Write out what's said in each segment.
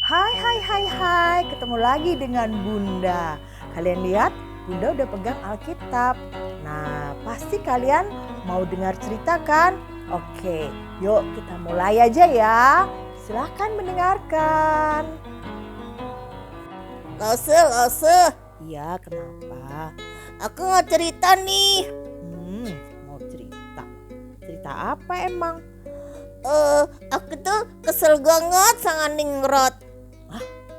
Hai hai hai hai, ketemu lagi dengan Bunda. Kalian lihat, Bunda udah pegang Alkitab. Nah, pasti kalian mau dengar cerita kan? Oke, yuk kita mulai aja ya. Silahkan mendengarkan. Lose. Iya, kenapa? Aku mau cerita nih. Mau cerita. Cerita apa emang? Aku tuh kesel banget sama Nimrod.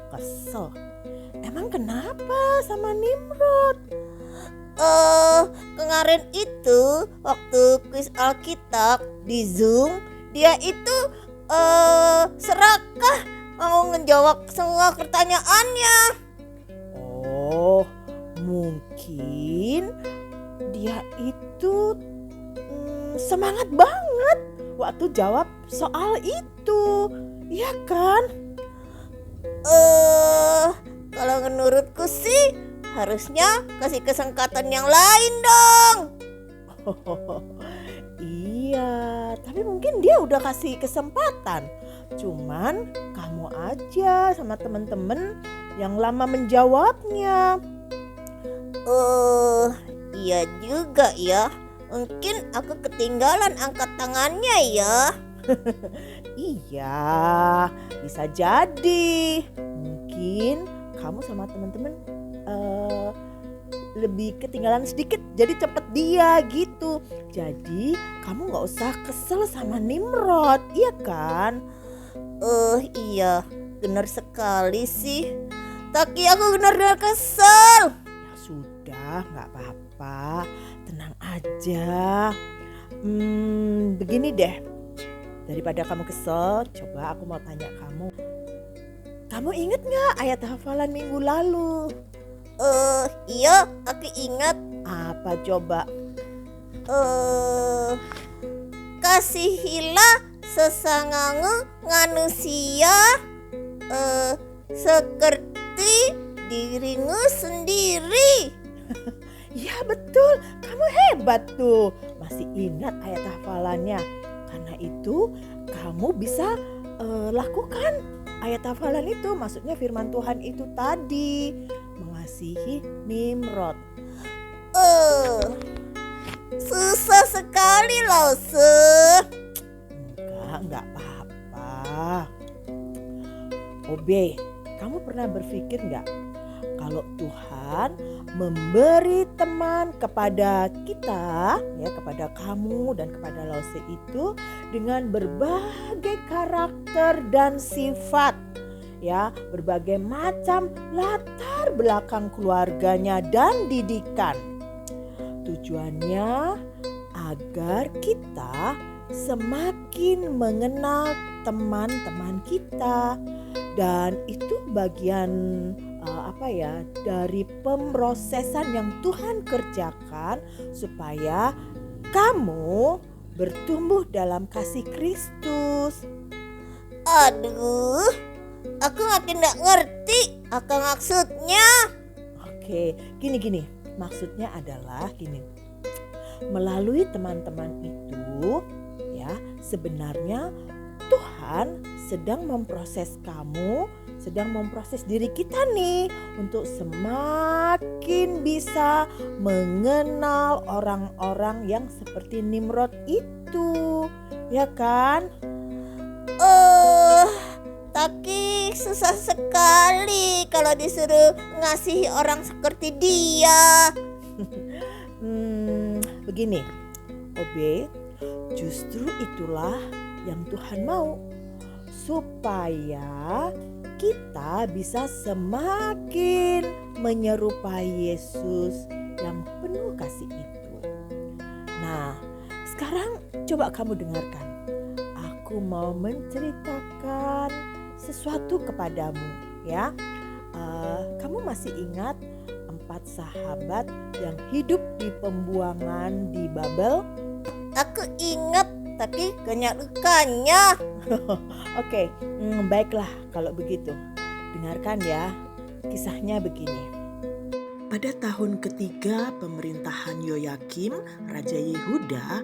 Kesel. Emang kenapa sama Nimrod? Kemarin itu waktu kuis Alkitab di Zoom, dia itu serakah mau ngejawab semua pertanyaannya. Oh, mungkin dia itu semangat banget waktu jawab soal itu, iya kan? Kalau menurutku sih harusnya kasih kesempatan yang lain dong. Iya, tapi mungkin dia udah kasih kesempatan. Cuman kamu aja sama temen-temen yang lama menjawabnya. Iya juga ya. Mungkin aku ketinggalan angkat tangannya ya. Iya, bisa jadi. Mungkin kamu sama teman-teman lebih ketinggalan sedikit, jadi cepet dia gitu. Jadi kamu nggak usah kesel sama Nimrod, iya kan? Iya, benar sekali sih. Tapi aku benar-benar kesel. Ya sudah, nggak apa-apa, tenang aja. Begini deh. Daripada kamu kesel, coba aku mau tanya kamu. Kamu inget gak ayat hafalan minggu lalu? Iya, aku ingat. Apa coba? Kasihilah sesanganmu manusia seperti dirimu sendiri. Ya betul, kamu hebat tuh. Masih ingat ayat hafalannya. Karena itu kamu bisa lakukan ayat hafalan itu. Maksudnya firman Tuhan itu tadi. Mengasihi Nimrod. Susah sekali Lause. Enggak apa-apa. Obe, kamu pernah berpikir enggak kalau Tuhan memberi teman kepada kita, ya, kepada kamu dan kepada Lause itu dengan berbagai karakter dan sifat, ya, berbagai macam latar belakang keluarganya dan didikan. Tujuannya agar kita semakin mengenal teman-teman kita, dan itu bagian dari pemrosesan yang Tuhan kerjakan supaya kamu bertumbuh dalam kasih Kristus. Aduh, aku makin gak ngerti apa maksudnya. Oke, gini. Maksudnya adalah gini. Melalui teman-teman itu, ya, sebenarnya Tuhan sedang memproses kamu, sedang memproses diri kita nih untuk semakin bisa mengenal orang-orang yang seperti Nimrod itu, ya kan? Tapi susah sekali kalau disuruh ngasihi orang seperti dia. Begini, Obe, justru itulah yang Tuhan mau, supaya kita bisa semakin menyerupai Yesus yang penuh kasih itu. Nah, sekarang coba kamu dengarkan. Aku mau menceritakan sesuatu kepadamu, ya. Kamu masih ingat 4 sahabat yang hidup di pembuangan di Babel? Aku ingat, tapi banyak lukanya. Oke, baiklah kalau begitu. Dengarkan ya, kisahnya begini. Pada tahun ketiga pemerintahan Yoyakim, Raja Yehuda,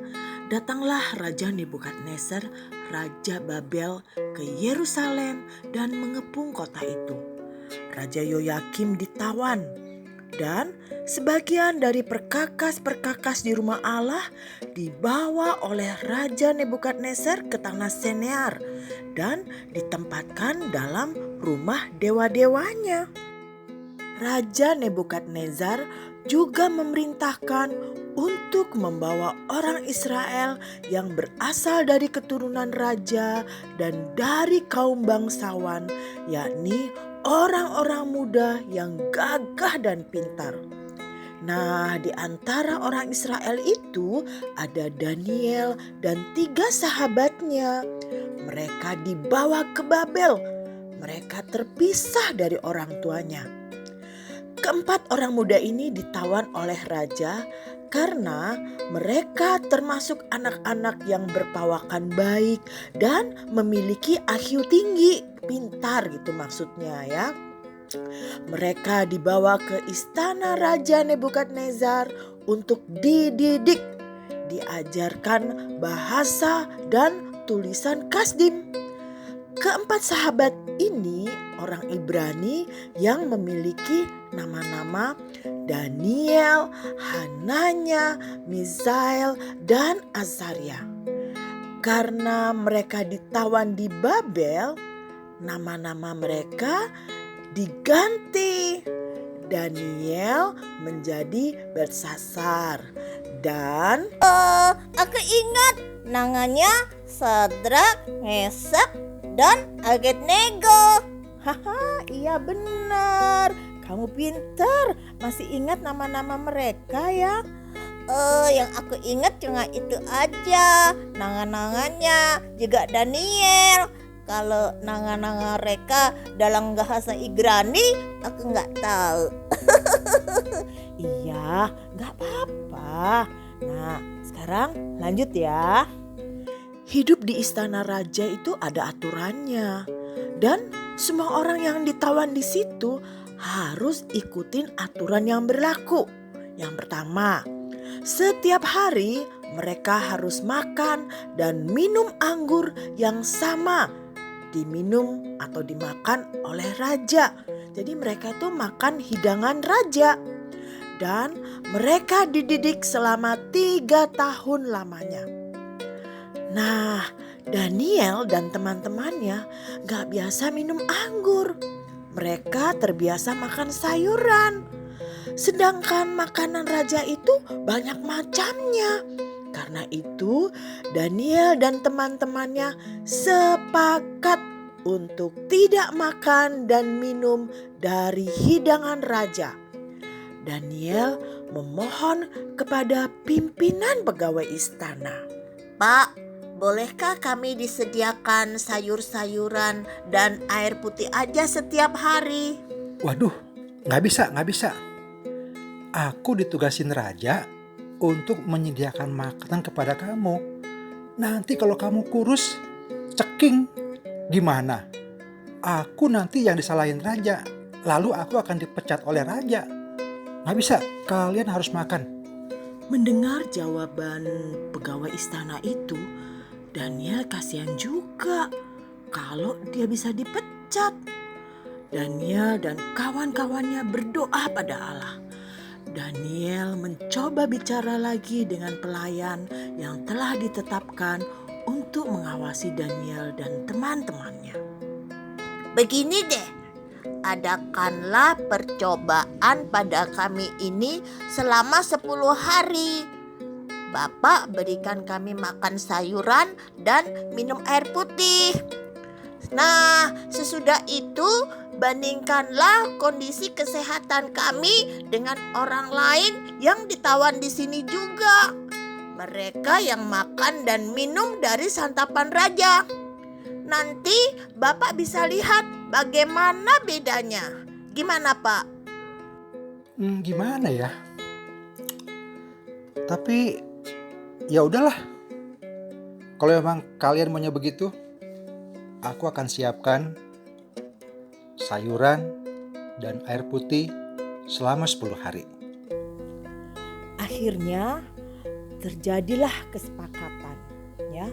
datanglah Raja Nebukadnezar, Raja Babel ke Yerusalem dan mengepung kota itu. Raja Yoyakim ditawan dan sebagian dari perkakas-perkakas di rumah Allah dibawa oleh Raja Nebukadnezar ke tanah Senear dan ditempatkan dalam rumah dewa-dewanya. Raja Nebukadnezar juga memerintahkan untuk membawa orang Israel yang berasal dari keturunan raja dan dari kaum bangsawan, yakni orang-orang muda yang gagah dan pintar. Nah, di antara orang Israel itu ada Daniel dan 3 sahabatnya. Mereka dibawa ke Babel. Mereka terpisah dari orang tuanya. Keempat orang muda ini ditawan oleh raja karena mereka termasuk anak-anak yang berpawakan baik dan memiliki IQ tinggi, pintar gitu maksudnya ya. Mereka dibawa ke istana Raja Nebukadnezar untuk dididik, diajarkan bahasa dan tulisan Kasdim. Keempat sahabat ini orang Ibrani yang memiliki nama-nama Daniel, Hananya, Misael, dan Azaria. Karena mereka ditawan di Babel, nama-nama mereka diganti. Daniel menjadi Belsasar dan Aku ingat namanya Sadrak, Mesak, dan Abednego. haha, iya benar. Kamu pintar, masih ingat nama-nama mereka ya? Yang aku ingat cuma itu aja. Nangan-nangannya juga Daniel. Kalau nangan-nangan mereka dalam bahasa Ibrani aku nggak tahu. Iya, nggak apa-apa. Nah, sekarang lanjut ya. Hidup di istana raja itu ada aturannya. Dan semua orang yang ditawan di situ harus ikutin aturan yang berlaku. Yang pertama, setiap hari mereka harus makan dan minum anggur yang sama diminum atau dimakan oleh raja. Jadi mereka itu makan hidangan raja. Dan mereka dididik selama 3 tahun lamanya. Nah, Daniel dan teman-temannya gak biasa minum anggur. Mereka terbiasa makan sayuran. Sedangkan makanan raja itu banyak macamnya. Karena itu Daniel dan teman-temannya sepakat untuk tidak makan dan minum dari hidangan raja. Daniel memohon kepada pimpinan pegawai istana. Pak, bolehkah kami disediakan sayur-sayuran dan air putih aja setiap hari? Waduh, nggak bisa. Aku ditugasin raja untuk menyediakan makanan kepada kamu. Nanti kalau kamu kurus, ceking, gimana? Aku nanti yang disalahin raja, lalu aku akan dipecat oleh raja. Nggak bisa, kalian harus makan. Mendengar jawaban pegawai istana itu, Daniel kasihan juga kalau dia bisa dipecat. Daniel dan kawan-kawannya berdoa pada Allah. Daniel mencoba bicara lagi dengan pelayan yang telah ditetapkan untuk mengawasi Daniel dan teman-temannya. Begini deh, adakanlah percobaan pada kami ini selama 10 hari. Bapak berikan kami makan sayuran dan minum air putih. Nah, sesudah itu bandingkanlah kondisi kesehatan kami dengan orang lain yang ditawan di sini juga. Mereka yang makan dan minum dari santapan raja. Nanti Bapak bisa lihat bagaimana bedanya. Gimana, Pak? Gimana ya? Tapi ya udahlah. Kalau memang kalian maunya begitu, aku akan siapkan sayuran dan air putih selama 10 hari. Akhirnya terjadilah kesepakatan ya.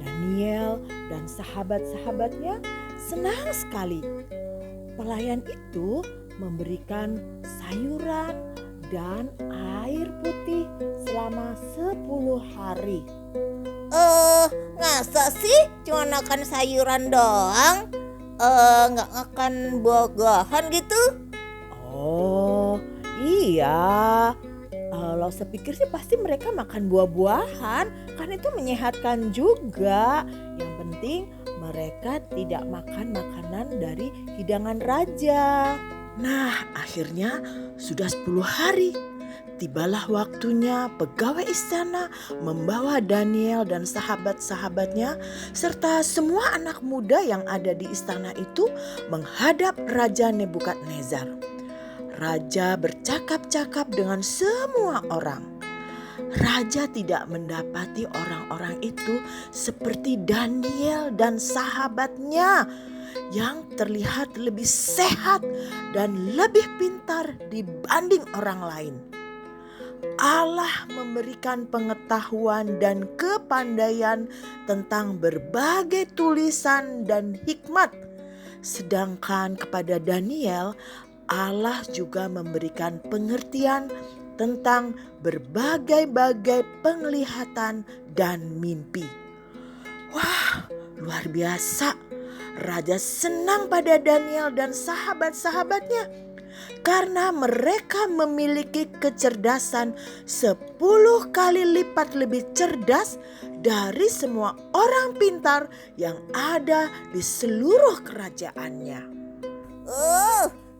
Daniel dan sahabat-sahabatnya senang sekali. Pelayan itu memberikan sayuran dan air putih selama 10 hari. Masa sih cuma makan sayuran doang? Nggak makan buah-buahan gitu? Oh iya, kalau sepikir sih pasti mereka makan buah-buahan, kan itu menyehatkan juga. Yang penting mereka tidak makan makanan dari hidangan raja. Nah, akhirnya sudah 10 hari. Tibalah waktunya pegawai istana membawa Daniel dan sahabat-sahabatnya serta semua anak muda yang ada di istana itu menghadap Raja Nebukadnezar. Raja bercakap-cakap dengan semua orang. Raja tidak mendapati orang-orang itu seperti Daniel dan sahabatnya yang terlihat lebih sehat dan lebih pintar dibanding orang lain. Allah memberikan pengetahuan dan kepandaian tentang berbagai tulisan dan hikmat. Sedangkan kepada Daniel, Allah juga memberikan pengertian tentang berbagai-bagai penglihatan dan mimpi. Wah, luar biasa. Raja senang pada Daniel dan sahabat-sahabatnya karena mereka memiliki kecerdasan 10 kali lipat lebih cerdas dari semua orang pintar yang ada di seluruh kerajaannya.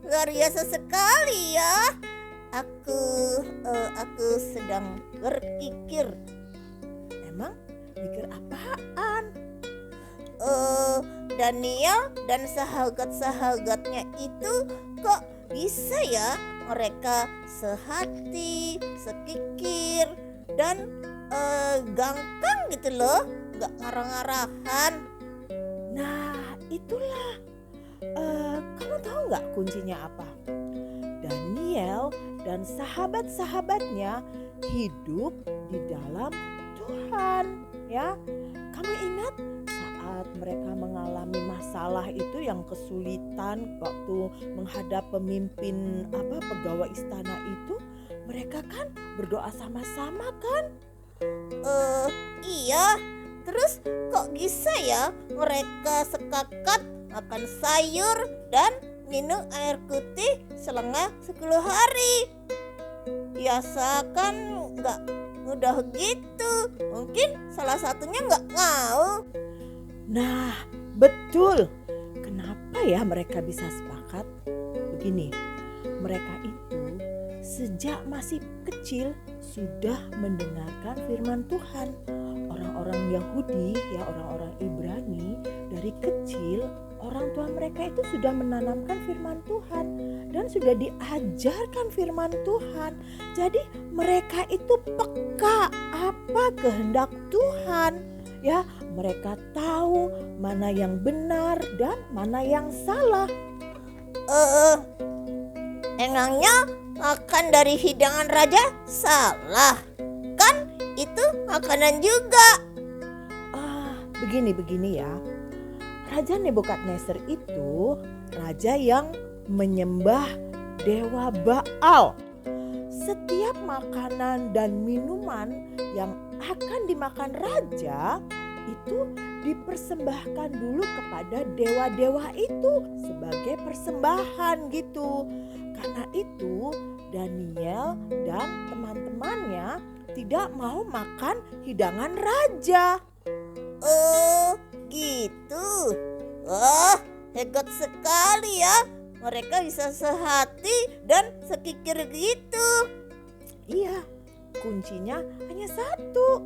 Luar biasa sekali ya. Aku sedang berpikir. Emang mikir apaan? Daniel dan sahabat-sahabatnya itu kok bisa ya mereka sehati, sekikir, dan gangkang gitu loh, gak ngarah-ngarahan. Nah itulah, kamu tahu gak kuncinya apa? Daniel dan sahabat-sahabatnya hidup di dalam Tuhan, ya. Kamu ingat saat mereka mengalami masalah itu yang kesulitan waktu menghadap pemimpin pegawai istana itu, mereka kan berdoa sama-sama kan? Iya. Terus kok bisa ya mereka sepakat makan sayur dan minum air putih selama 10 hari? Biasa kan nggak mudah gitu. Mungkin salah satunya nggak mau. Nah, betul. Kenapa ya mereka bisa sepakat? Begini, mereka itu sejak masih kecil sudah mendengarkan firman Tuhan. Orang-orang Yahudi, ya orang-orang Ibrani, dari kecil orang tua mereka itu sudah menanamkan firman Tuhan dan sudah diajarkan firman Tuhan. Jadi mereka itu peka apa kehendak Tuhan. Ya, mereka tahu mana yang benar dan mana yang salah. Emangnya makan dari hidangan raja salah? Kan itu makanan juga. Begini ya. Raja Nebukadnezar itu raja yang menyembah dewa Baal. Setiap makanan dan minuman yang akan dimakan raja itu dipersembahkan dulu kepada dewa-dewa itu sebagai persembahan gitu. Karena itu Daniel dan teman-temannya tidak mau makan hidangan raja. Oh gitu. Wah, hebat sekali ya. Mereka bisa sehati dan sekikir gitu. Iya, kuncinya hanya satu.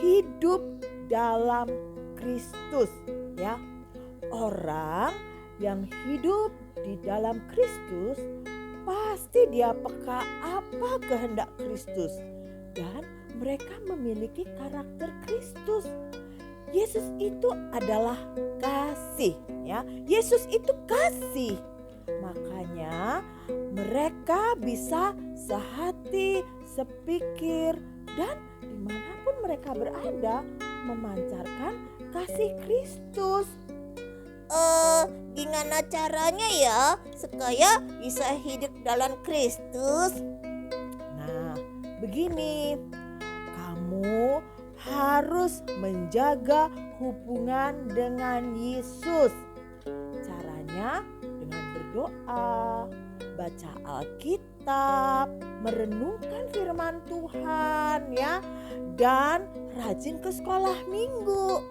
Hidup dalam Kristus, ya. Orang yang hidup di dalam Kristus pasti dia peka apa kehendak Kristus dan mereka memiliki karakter Kristus. Yesus itu adalah kasih, ya. Yesus itu kasih. Makanya mereka bisa sehati, sepikir, dan dimanapun mereka berada memancarkan kasih Kristus. Gimana caranya ya supaya bisa hidup dalam Kristus? Nah, begini, kamu harus menjaga hubungan dengan Yesus. Caranya dengan berdoa, baca Alkitab, merenungkan firman Tuhan ya, dan rajin ke sekolah minggu.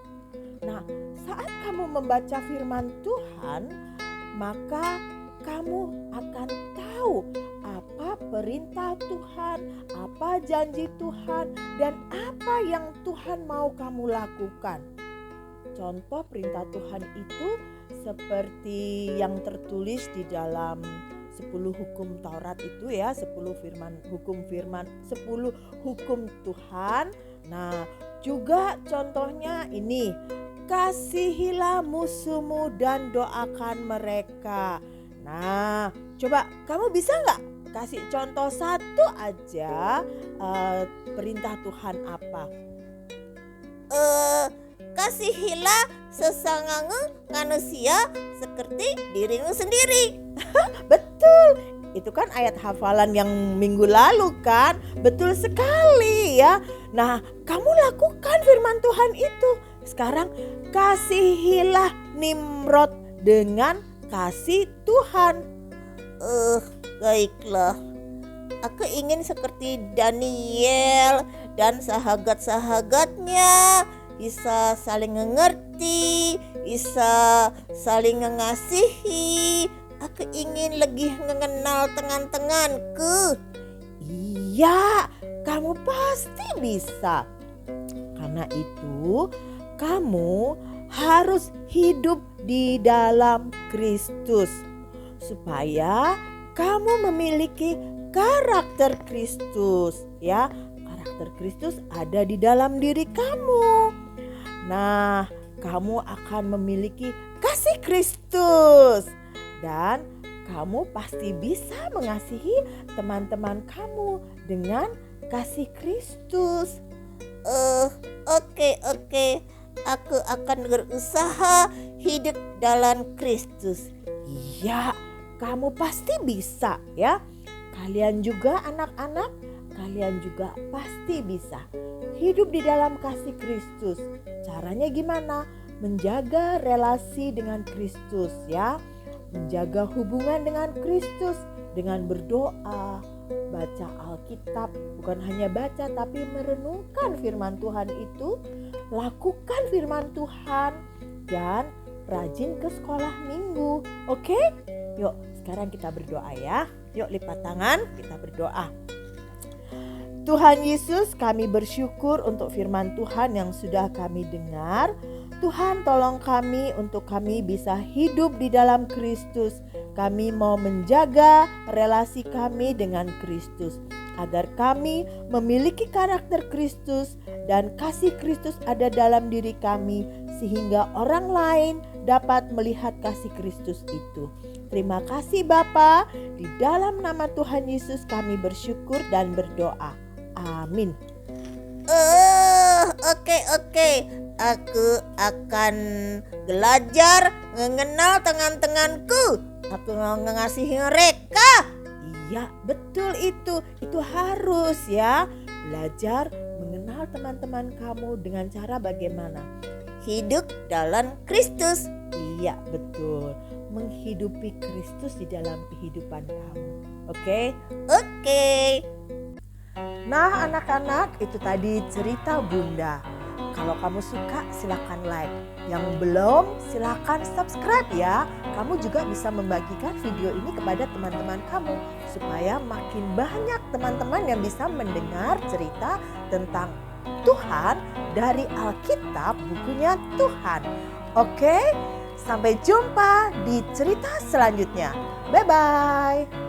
Nah, saat kamu membaca firman Tuhan, maka kamu akan tahu apa perintah Tuhan, apa janji Tuhan, dan apa yang Tuhan mau kamu lakukan. Contoh perintah Tuhan itu seperti yang tertulis di dalam 10 hukum Taurat itu ya, 10 hukum Tuhan. Nah, juga contohnya ini, kasihilah musuhmu dan doakan mereka. Nah, coba kamu bisa nggak kasih contoh satu aja perintah Tuhan apa? Kasihilah sesama manusia seperti dirimu sendiri. Betul, itu kan ayat hafalan yang minggu lalu kan? Betul sekali ya. Nah, kamu lakukan firman Tuhan itu. Sekarang kasihilah Nimrod dengan kasih Tuhan. Baiklah. Aku ingin seperti Daniel dan sahabat-sahabatnya, bisa saling mengerti, bisa saling mengasihi. Aku ingin lebih mengenal teman-temanku. Iya, kamu pasti bisa. Karena itu, kamu harus hidup di dalam Kristus supaya kamu memiliki karakter Kristus ya. Karakter Kristus ada di dalam diri kamu. Nah, kamu akan memiliki kasih Kristus dan kamu pasti bisa mengasihi teman-teman kamu dengan kasih Kristus. Oke. Aku akan berusaha hidup dalam Kristus. Iya, kamu pasti bisa ya. Kalian juga anak-anak, kalian juga pasti bisa hidup di dalam kasih Kristus. Caranya gimana? Menjaga relasi dengan Kristus ya. Menjaga hubungan dengan Kristus dengan berdoa, baca Alkitab, bukan hanya baca tapi merenungkan firman Tuhan itu, lakukan firman Tuhan dan rajin ke sekolah minggu. Oke? Yuk, sekarang kita berdoa ya. Yuk lipat tangan, kita berdoa. Tuhan Yesus, kami bersyukur untuk firman Tuhan yang sudah kami dengar. Tuhan, tolong kami untuk kami bisa hidup di dalam Kristus. Kami mau menjaga relasi kami dengan Kristus, agar kami memiliki karakter Kristus dan kasih Kristus ada dalam diri kami, sehingga orang lain dapat melihat kasih Kristus itu. Terima kasih Bapa, di dalam nama Tuhan Yesus kami bersyukur dan berdoa. Amin. Oke. Aku akan belajar mengenal teman-temanku. Aku mau mengasihi mereka. Iya, betul itu. Itu harus ya. Belajar mengenal teman-teman kamu dengan cara bagaimana? Hidup dalam Kristus. Iya, betul. Menghidupi Kristus di dalam kehidupan kamu. Oke? Oke. Nah anak-anak, itu tadi cerita Bunda. Kalau kamu suka silakan like. Yang belum silakan subscribe ya. Kamu juga bisa membagikan video ini kepada teman-teman kamu, supaya makin banyak teman-teman yang bisa mendengar cerita tentang Tuhan dari Alkitab, bukunya Tuhan. Oke, sampai jumpa di cerita selanjutnya. Bye-bye.